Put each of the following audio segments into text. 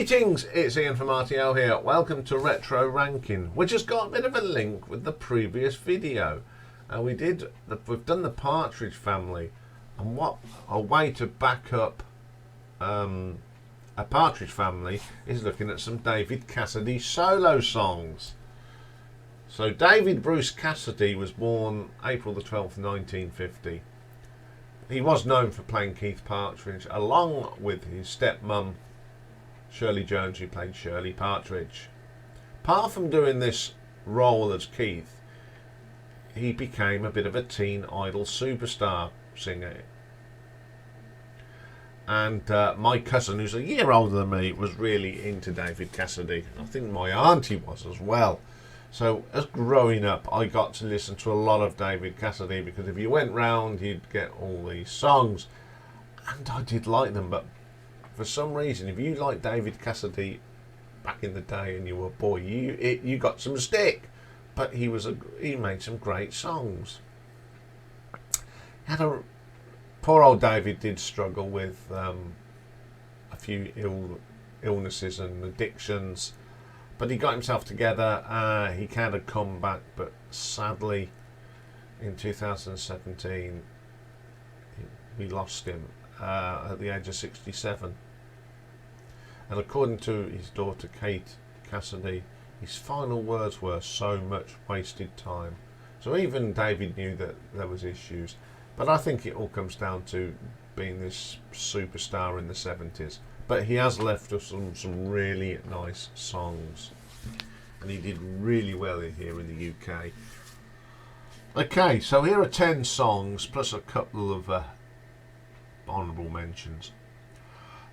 Greetings, it's Iain from RTL here. Welcome to Retro Ranking, which has got a bit of a link with the previous video. We've done the Partridge Family, and what a way to back up a Partridge Family is looking at some David Cassidy solo songs. So David Bruce Cassidy was born April the 12th, 1950. He was known for playing Keith Partridge, along with his stepmum Shirley Jones, who played Shirley Partridge. Apart from doing this role as Keith, he became a bit of a teen idol superstar singer. And my cousin, who's a year older than me, was really into David Cassidy. I think my auntie was as well. So as growing up, I got to listen to a lot of David Cassidy, because if you went round, you'd get all these songs. And I did like them, but for some reason, if you liked David Cassidy back in the day and you were a boy, you got some stick. But he made some great songs. Poor old David did struggle with a few illnesses and addictions, but he got himself together. He kind of come back, but sadly, in 2017, we lost him at the age of 67. And according to his daughter Kate Cassidy, his final words were, "So much wasted time." So even David knew that there was issues, but I think it all comes down to being this superstar in the 70s. But he has left us some really nice songs, and he did really well here in the UK. Okay, so here are 10 songs plus a couple of honourable mentions.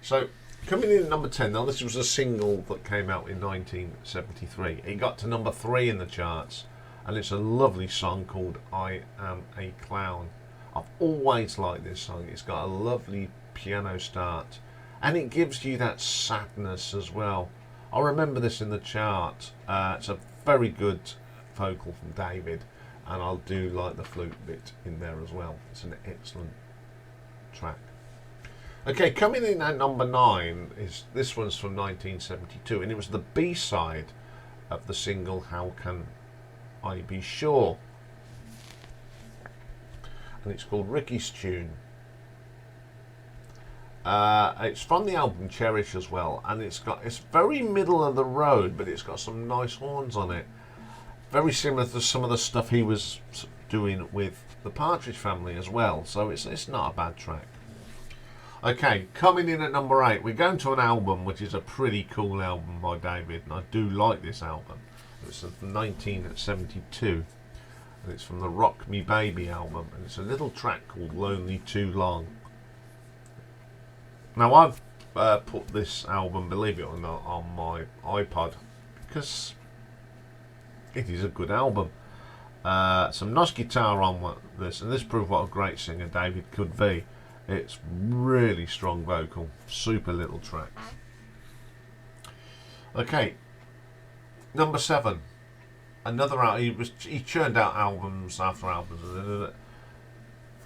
So coming in at number 10, now this was a single that came out in 1973. It got to number 3 in the charts, and it's a lovely song called "I Am a Clown." I've always liked this song. It's got a lovely piano start, and it gives you that sadness as well. I remember this in the chart. It's a very good vocal from David, and I do like the flute bit in there as well. It's an excellent track. Okay, coming in at number 9 is this one's from 1972, and it was the B-side of the single "How Can I Be Sure," and it's called Ricky's Tune. It's from the album Cherish as well, and it's very middle of the road, but it's got some nice horns on it, very similar to some of the stuff he was doing with the Partridge Family as well. So it's not a bad track. Okay, coming in at number 8, we're going to an album which is a pretty cool album by David, and I do like this album. It's from 1972, and it's from the Rock Me Baby album, and it's a little track called "Lonely Too Long." Now I've put this album, believe it or not, on my iPod because it is a good album. Some nice guitar on this, and this proved what a great singer David could be. It's really strong vocal, super little track. Okay, number 7. Another he churned out albums after albums,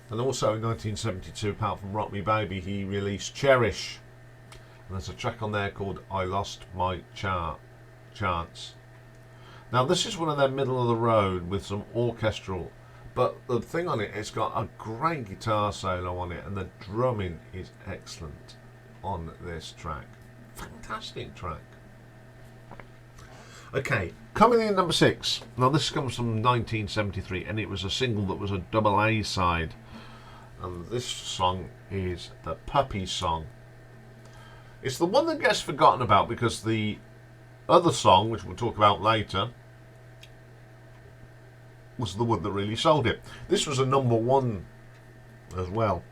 and also in 1972, apart from "Rock Me Baby," he released "Cherish," and there's a track on there called "I Lost My Chance." Now this is one of their middle of the road with some orchestral. But the thing on it, it's got a great guitar solo on it, and the drumming is excellent on this track. Fantastic track. Okay, coming in at number 6. Now this comes from 1973, and it was a single that was a double A side. And this song is the Puppy Song. It's the one that gets forgotten about because the other song, which we'll talk about later, was the one that really sold it. This was a number 1 as well,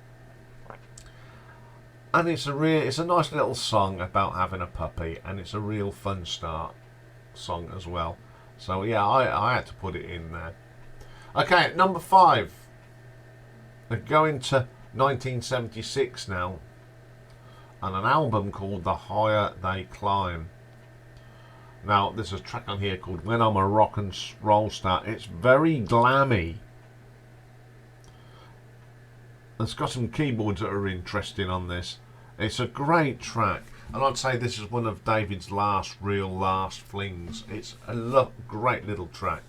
and it's a nice little song about having a puppy, and it's a real fun start song as well. So yeah, I had to put it in there. Okay, at number 5, we're going to 1976 now, and an album called "The Higher They Climb." Now, there's a track on here called "When I'm a Rock and Roll Star." It's very glammy. It's got some keyboards that are interesting on this. It's a great track. And I'd say this is one of David's last flings. It's a great little track.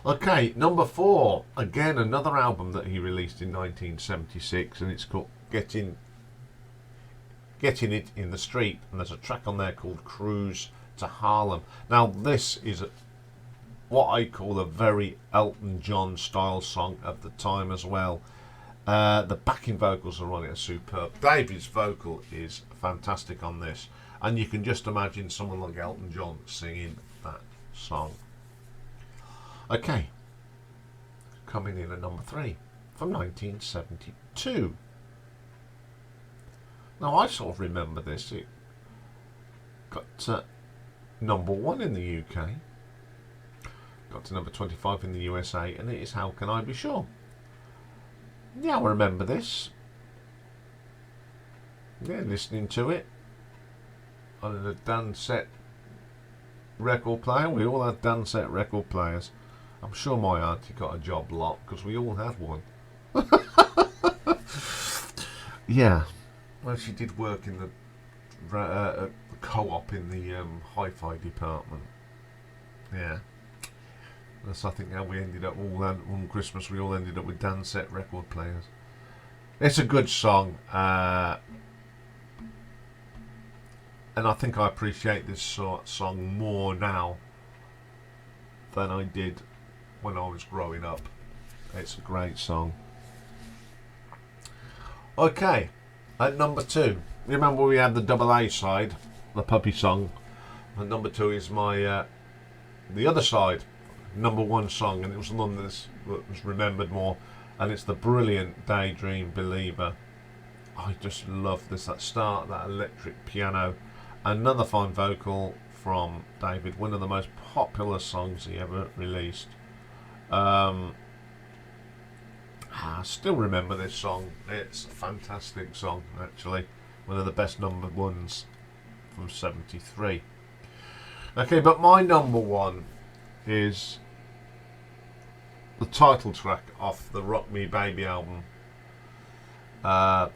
Okay, number 4. Again, another album that he released in 1976, and it's called Getting It in the Street. And there's a track on there called Cruise to Harlem. Now, this is what I call a very Elton John style song of the time as well. The backing vocals are on it are superb. David's vocal is fantastic on this, and you can just imagine someone like Elton John singing that song. Okay, coming in at number 3 from 1972. Now I sort of remember this. It got number 1 in the UK, got to number 25 in the USA, and it is How Can I Be Sure? Yeah, I remember this. Yeah, listening to it on a Dansette record player. We all had Dansette record players. I'm sure my auntie got a job lot because we all had one. Yeah, well, she did work in the co-op in the hi-fi department. Yeah. That's, I think, how we ended up on Christmas. We all ended up with Dansette record players. It's a good song, and I think I appreciate this song more now than I did when I was growing up. It's a great song. Okay, at number 2, remember we had the double A side, the puppy song, and number 2 is my the other side. Number 1 song, and it was the one that was remembered more, and it's the brilliant Daydream Believer. I just love this, that start, that electric piano. Another fine vocal from David, one of the most popular songs he ever released. I still remember this song. It's a fantastic song, actually, one of the best number 1s from 73. Okay, but my number 1 is the title track off the Rock Me Baby album. It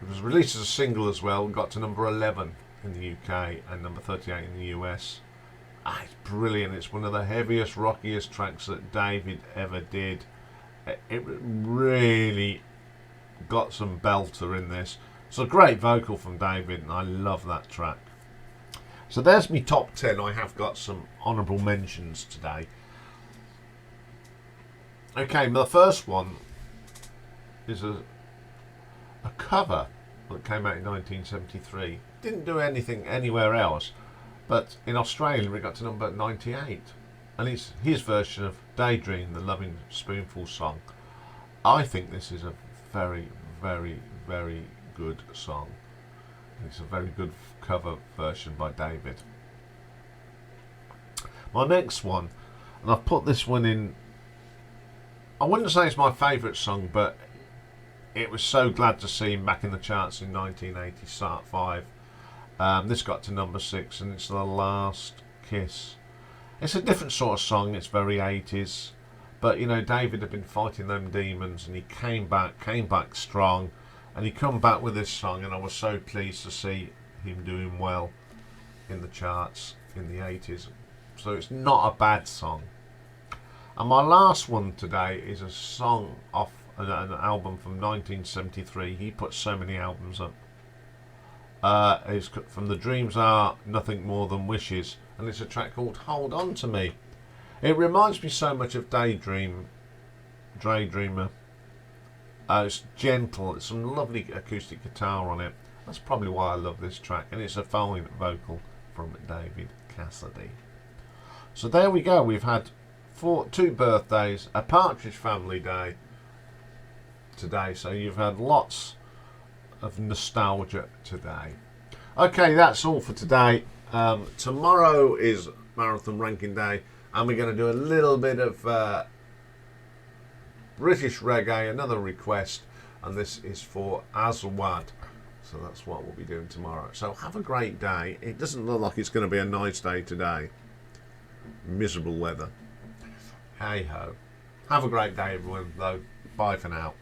was released as a single as well, got to number 11 in the UK and number 38 in the US. It's brilliant. It's one of the heaviest, rockiest tracks that David ever did. It really got some belter in this. It's a great vocal from David, and I love that track. So there's me top 10. I have got some honourable mentions today. Okay, the first one is a cover that came out in 1973. Didn't do anything anywhere else, but in Australia it got to number 98. And it's his version of Daydream, the Loving Spoonful song. I think this is a very, very, very good song. It's a very good cover version by David. My next one, and I've put this one in, I wouldn't say it's my favourite song, but it was so glad to see him back in the charts in 1985. This got to number 6, and it's The Last Kiss. It's a different sort of song, it's very 80s, but you know, David had been fighting them demons, and he came back strong, and he come back with this song, and I was so pleased to see him doing well in the charts in the 80s. So it's not a bad song. And my last one today is a song off an album from 1973. He put so many albums up. It's from The Dreams Are Nothing More Than Wishes, and it's a track called Hold On To Me. It reminds me so much of Daydreamer. It's gentle, it's some lovely acoustic guitar on it. That's probably why I love this track, and it's a fine vocal from David Cassidy. So there we go, we've had 2 birthdays, a Partridge Family Day today, so you've had lots of nostalgia today. Okay, that's all for today. Tomorrow is Marathon Ranking Day, and we're going to do a little bit of British reggae, another request, and this is for Aswad. So that's what we'll be doing tomorrow. So have a great day. It doesn't look like it's going to be a nice day today. Miserable weather. Hey ho. Have a great day, everyone, though. Bye for now.